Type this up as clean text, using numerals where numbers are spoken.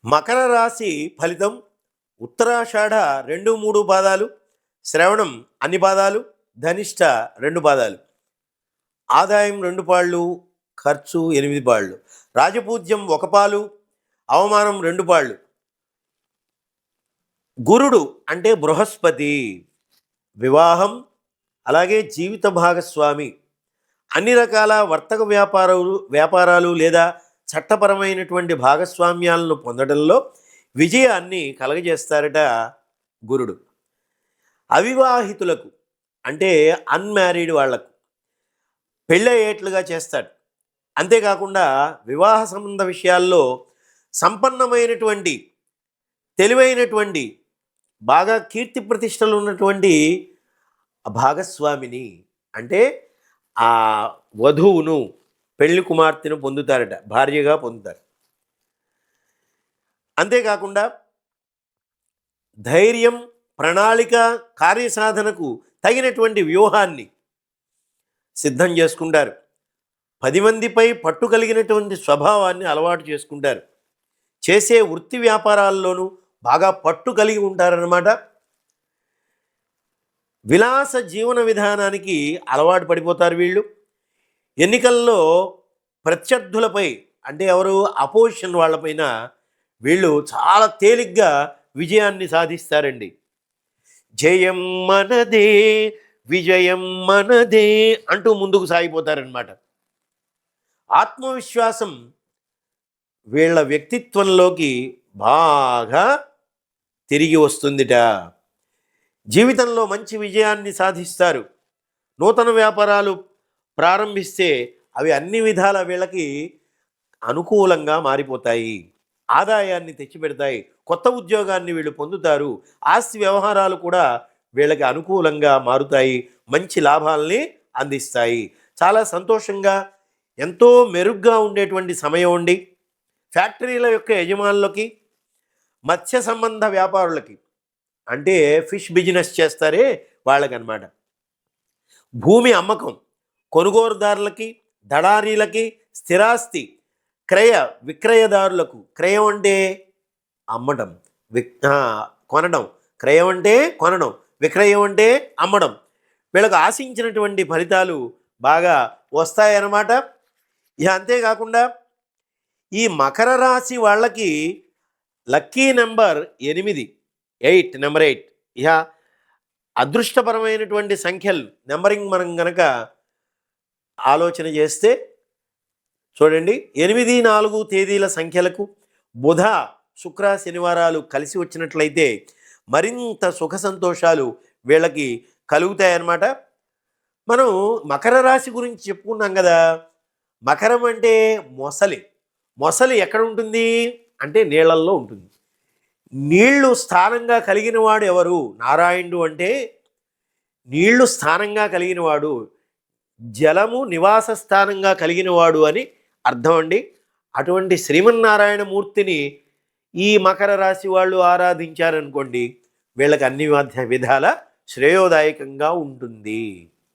మకర రాశి ఫలితం ఉత్తరాషాఢ 2, 3 పాదాలు, శ్రవణం అన్ని పాదాలు, ధనిష్ట 2 పాదాలు, ఆదాయం 2 పాళ్ళు, ఖర్చు 8 పాళ్ళు, రాజపూజ్యం 1 పాలు, అవమానం 2 పాళ్ళు. గురుడు అంటే బృహస్పతి వివాహం, అలాగే జీవిత భాగస్వామి, అన్ని రకాల వర్తక వ్యాపారాలు లేదా చట్టపరమైనటువంటి భాగస్వామ్యాలను పొందడంలో విజయాన్ని కలగజేస్తారట గురుడు. అవివాహితులకు అంటే అన్మ్యారీడ్ వాళ్లకు పెళ్ళయ్యేట్లుగా చేస్తాడు. అంతేకాకుండా వివాహ సంబంధ విషయాల్లో సంపన్నమైనటువంటి తెలివైనటువంటి బాగా కీర్తి ప్రతిష్టలు ఉన్నటువంటి భాగస్వామిని అంటే ఆ వధువును పెళ్లి కుమార్తెను పొందుతారట, భార్యగా పొందుతారు. అంతేకాకుండా ధైర్యం, ప్రణాళిక, కార్యసాధనకు తగినటువంటి వ్యూహాన్ని సిద్ధం చేసుకుంటారు. 10 మందిపై పట్టు కలిగినటువంటి స్వభావాన్ని అలవాటు చేసుకుంటారు. చేసే వృత్తి వ్యాపారాల్లోనూ బాగా పట్టు కలిగి ఉంటారన్నమాట. విలాస జీవన విధానానికి అలవాటు పడిపోతారు వీళ్ళు. ఎన్నికల్లో ప్రత్యర్థులపై అంటే ఎవరు అపోజిషన్ వాళ్ళపైన వీళ్ళు చాలా తేలిగ్గా విజయాన్ని సాధిస్తారండి. జయం మనదే విజయం మనదే అంటూ ముందుకు సాగిపోతారనమాట. ఆత్మవిశ్వాసం వీళ్ళ వ్యక్తిత్వంలోకి బాగా తిరిగి వస్తుందిట. జీవితంలో మంచి విజయాన్ని సాధిస్తారు. నూతన వ్యాపారాలు ప్రారంభిస్తే అవి అన్ని విధాల వీళ్ళకి అనుకూలంగా మారిపోతాయి, ఆదాయాన్ని తెచ్చిపెడతాయి. కొత్త ఉద్యోగాన్ని వీళ్ళు పొందుతారు. ఆస్తి వ్యవహారాలు కూడా వీళ్ళకి అనుకూలంగా మారుతాయి, మంచి లాభాలని అందిస్తాయి. చాలా సంతోషంగా ఎంతో మెరుగ్గా ఉండేటువంటి సమయం ఉండి ఫ్యాక్టరీల యొక్క యజమానులకి, మత్స్య సంబంధ వ్యాపారులకి అంటే ఫిష్ బిజినెస్ చేస్తారే వాళ్ళకన్నమాట. భూమి అమ్మకం, కొనుగోలుదారులకి, దళారీలకి, స్థిరాస్తి క్రయ విక్రయదారులకు, క్రయం అంటే అమ్మడం, కొనడం, క్రయం అంటే కొనడం, విక్రయం అంటే అమ్మడం, వీళ్ళకు ఆశించినటువంటి ఫలితాలు బాగా వస్తాయన్నమాట. ఇక అంతేకాకుండా ఈ మకర రాశి వాళ్ళకి లక్కీ నెంబర్ 8 నెంబర్ 8. ఇక అదృష్టపరమైనటువంటి సంఖ్యలు నెంబరింగ్ మనం గనక ఆలోచన చేస్తే చూడండి, 8, 4 తేదీల సంఖ్యలకు బుధ, శుక్ర, శనివారాలు కలిసి వచ్చినట్లయితే మరింత సుఖ సంతోషాలు వీళ్ళకి కలుగుతాయన్నమాట. మనం మకర రాశి గురించి చెప్పుకున్నాం కదా. మకరం అంటే మొసలి. మొసలి ఎక్కడ ఉంటుంది అంటే నీళ్ళల్లో ఉంటుంది. నీళ్లు స్థానంగా కలిగిన వాడు ఎవరు? నారాయణుడు అంటే నీళ్లు స్థానంగా కలిగిన వాడు, జలము నివాస స్థానంగా కలిగిన వాడు అని అర్థం అండి. అటువంటి శ్రీమన్నారాయణ మూర్తిని ఈ మకర రాశి వాళ్ళు ఆరాధించారనుకోండి, వీళ్ళకి అన్ని విధాల శ్రేయోదాయకంగా ఉంటుంది.